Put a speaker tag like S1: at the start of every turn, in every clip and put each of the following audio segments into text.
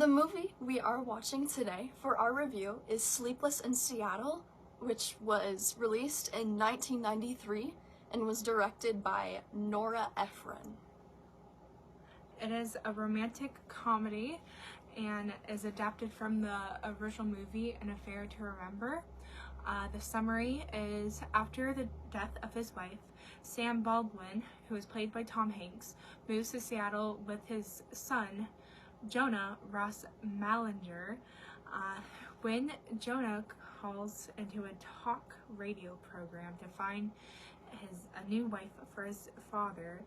S1: the movie we are watching today for our review is Sleepless in Seattle, which was released in 1993 and was directed by Nora Ephron.
S2: It is a romantic comedy and is adapted from the original movie An Affair to Remember. The summary is, after the death of his wife, Sam Baldwin, who is played by Tom Hanks, moves to Seattle with his son, Jonah Ross Malinger. When Jonah calls into a talk radio program to find a new wife for his father,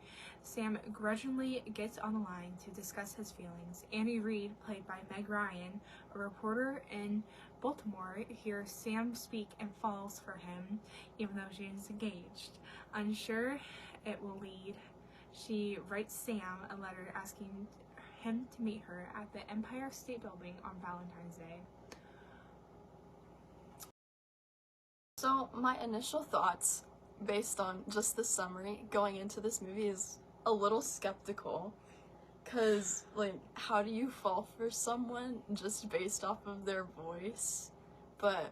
S2: Sam grudgingly gets on the line to discuss his feelings. Annie Reed, played by Meg Ryan, a reporter in Baltimore, hears Sam speak and falls for him, even though she is engaged. Unsure it will lead, she writes Sam a letter asking him to meet her at the Empire State Building on Valentine's Day.
S1: So my initial thoughts, based on just the summary going into this movie, is a little skeptical. Cause, like, how do you fall for someone just based off of their voice? But,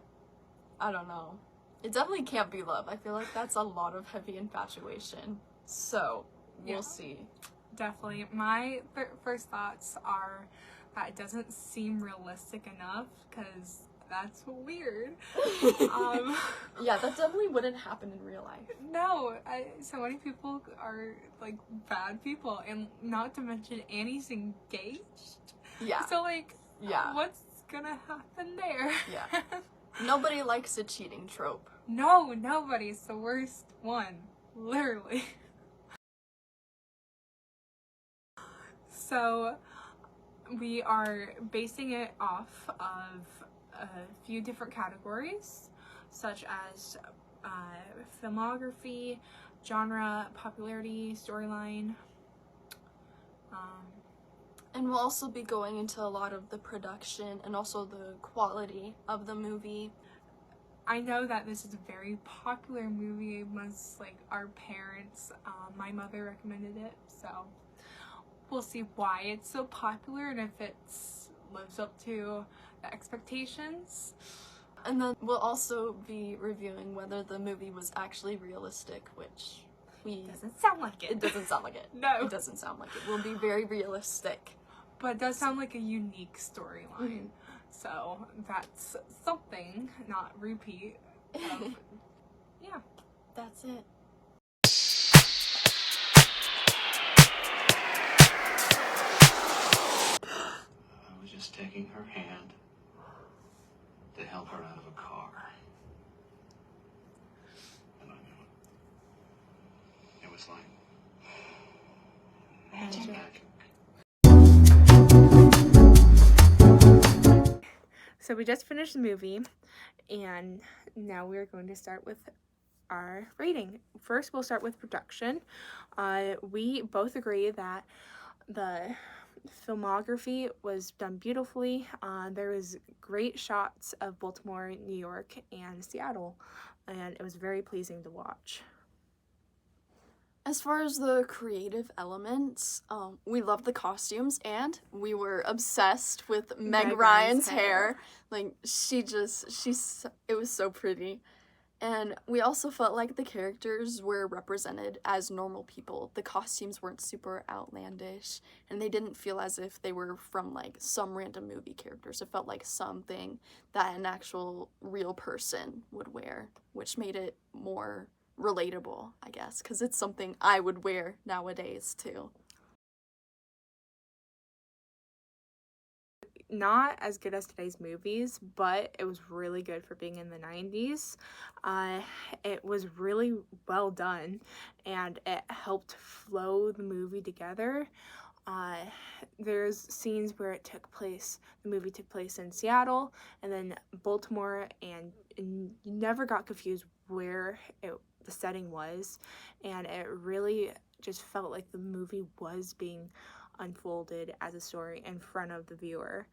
S1: I don't know. It definitely can't be love. I feel like that's a lot of heavy infatuation. So, we'll see.
S2: Definitely. My first thoughts are that it doesn't seem realistic enough, because that's weird.
S1: Yeah, that definitely wouldn't happen in real life.
S2: No, so many people are, like, bad people, and not to mention Annie's engaged.
S1: Yeah.
S2: So, like,
S1: yeah.
S2: What's gonna happen there?
S1: Yeah. Nobody likes a cheating trope.
S2: No, nobody. It's the worst one. Literally. So, we are basing it off of a few different categories, such as filmography, genre, popularity, storyline.
S1: And we'll also be going into a lot of the production and also the quality of the movie.
S2: I know that this is a very popular movie amongst, like, our parents. My mother recommended it, so we'll see why it's so popular and if it lives up to the expectations.
S1: And then we'll also be reviewing whether the movie was actually realistic, which
S2: doesn't sound like it.
S1: It doesn't sound like it.
S2: No.
S1: It doesn't sound like it. We'll be very realistic.
S2: But it does sound like a unique storyline.
S1: Mm-hmm.
S2: So that's something, not repeat. Yeah.
S1: That's it.
S3: I was just taking her hand to help her out of a car. And I knew it. It was like magic.
S2: So we just finished the movie, and now we're going to start with our rating. First, we'll start with production. We both agree that the filmography was done beautifully. There was great shots of Baltimore, New York, and Seattle, and it was very pleasing to watch.
S1: As far as the creative elements, we loved the costumes, and we were obsessed with Meg Ryan's hair. Like, it was so pretty. And we also felt like the characters were represented as normal people. The costumes weren't super outlandish, and they didn't feel as if they were from, like, some random movie characters. It felt like something that an actual real person would wear, which made it more relatable, I guess, because it's something I would wear nowadays too.
S2: Not as good as today's movies, but it was really good for being in the 90s. It was really well done, and it helped flow the movie together. There's scenes where the movie took place in Seattle and then Baltimore, and you never got confused where the setting was, and it really just felt like the movie was being unfolded as a story in front of the viewer.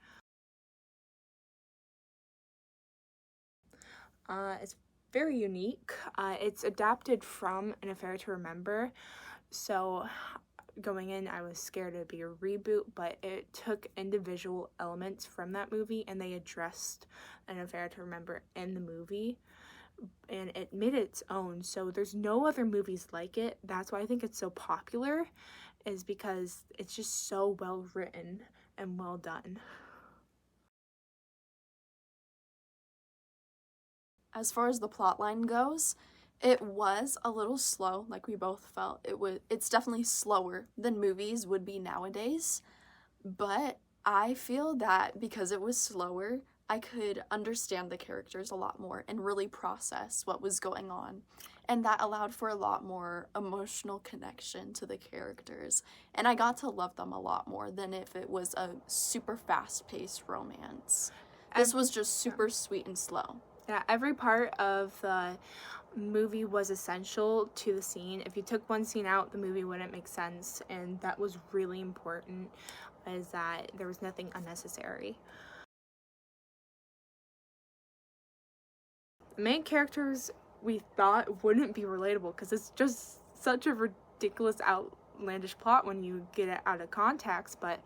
S2: It's very unique. It's adapted from An Affair to Remember, so going in, I was scared it'd be a reboot, but it took individual elements from that movie and they addressed An Affair to Remember in the movie, and it made it its own. So there's no other movies like it. That's why I think it's so popular, is because it's just so well written and well done.
S1: As far as the plot line goes, it was a little slow, like we both felt. It's definitely slower than movies would be nowadays, but I feel that because it was slower, I could understand the characters a lot more and really process what was going on. And that allowed for a lot more emotional connection to the characters. And I got to love them a lot more than if it was a super fast-paced romance. This was just super sweet and slow.
S2: Yeah, every part of the movie was essential to the scene. If you took one scene out, the movie wouldn't make sense, and that was really important, is that there was nothing unnecessary. The main characters we thought wouldn't be relatable because it's just such a ridiculous, outlandish plot when you get it out of context, but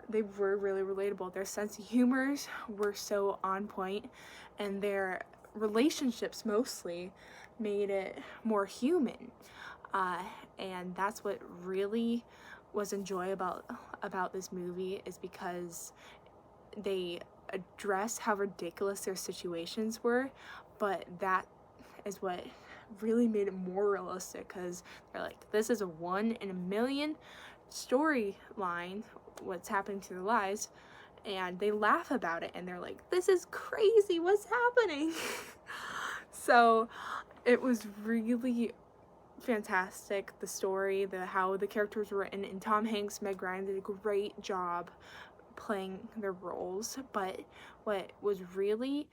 S2: they were really relatable. Their sense of humors were so on point, and their relationships mostly made it more human. And that's what really was enjoyable about this movie, is because they address how ridiculous their situations were, but that is what really made it more realistic, because they're like, this is a 1 in a million storyline, what's happening to their lives, and they laugh about it and they're like, this is crazy, what's happening? So it was really fantastic, the story, how the characters were written, and Tom Hanks, Meg Ryan did a great job playing their roles. But what was really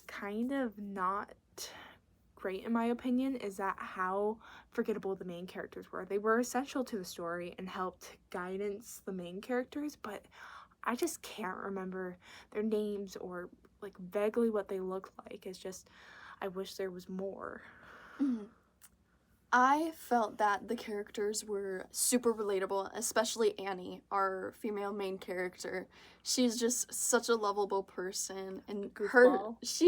S2: kind of not great in my opinion is that how forgettable the main characters were. They were essential to the story and helped guidance the main characters, but I just can't remember their names or like vaguely what they look like. It's just, I wish there was more.
S1: Mm-hmm. I felt that the characters were super relatable, especially Annie, our female main character. She's just such a lovable person, and she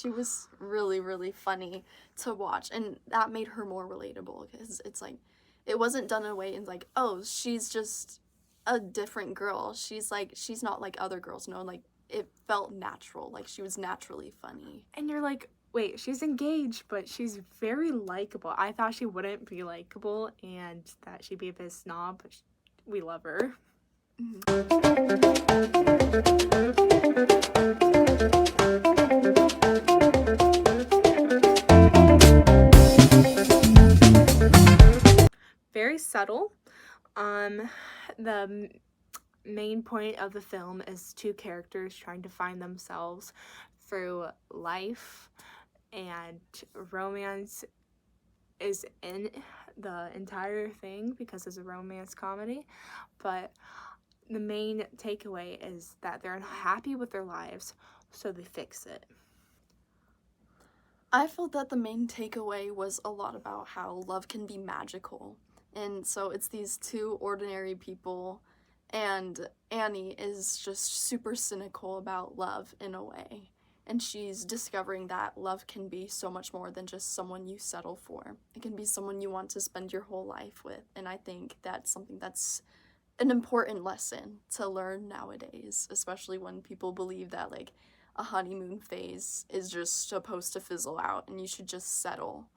S1: was really, really funny to watch, and that made her more relatable, because it's like, it wasn't done in a way and like, oh, she's just a different girl. She's not like other girls. No, like, it felt natural, like she was naturally funny.
S2: And you're like, wait, she's engaged, but she's very likable. I thought she wouldn't be likable and that she'd be a bit snob, but we love her. Mm-hmm. Very subtle. The main point of the film is two characters trying to find themselves through life, and romance is in the entire thing because it's a romance comedy, but the main takeaway is that they're unhappy with their lives, so they fix it.
S1: I felt that the main takeaway was a lot about how love can be magical, and so it's these two ordinary people, and Annie is just super cynical about love in a way. And she's discovering that love can be so much more than just someone you settle for. It can be someone you want to spend your whole life with. And I think that's something that's an important lesson to learn nowadays, especially when people believe that, like, a honeymoon phase is just supposed to fizzle out and you should just settle.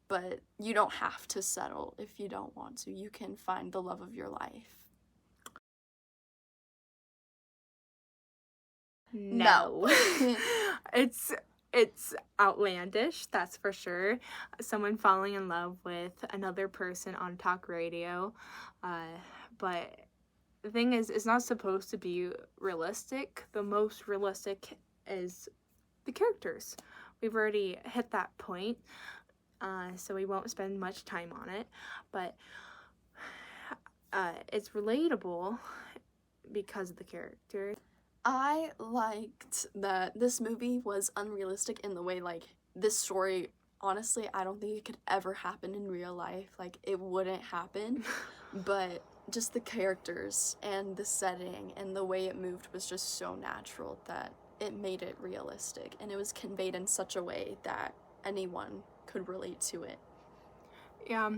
S1: But you don't have to settle if you don't want to. You can find the love of your life.
S2: No. It's outlandish, that's for sure. Someone falling in love with another person on talk radio, but the thing is, it's not supposed to be realistic. The most realistic is the characters. We've already hit that point, so we won't spend much time on it, but it's relatable because of the characters.
S1: I liked that this movie was unrealistic in the way, like, this story honestly, I don't think it could ever happen in real life. Like, it wouldn't happen. But just the characters and the setting and the way it moved was just so natural that it made it realistic. And it was conveyed in such a way that anyone could relate to it.
S2: Yeah,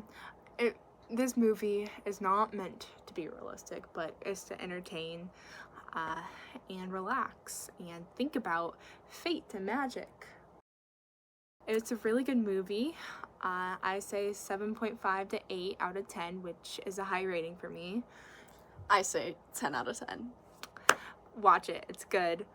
S2: this movie is not meant to be realistic, but is to entertain and relax and think about fate and magic. It's a really good movie. I say 7.5 to 8 out of 10, which is a high rating for me.
S1: I say 10 out of 10.
S2: Watch it. It's good.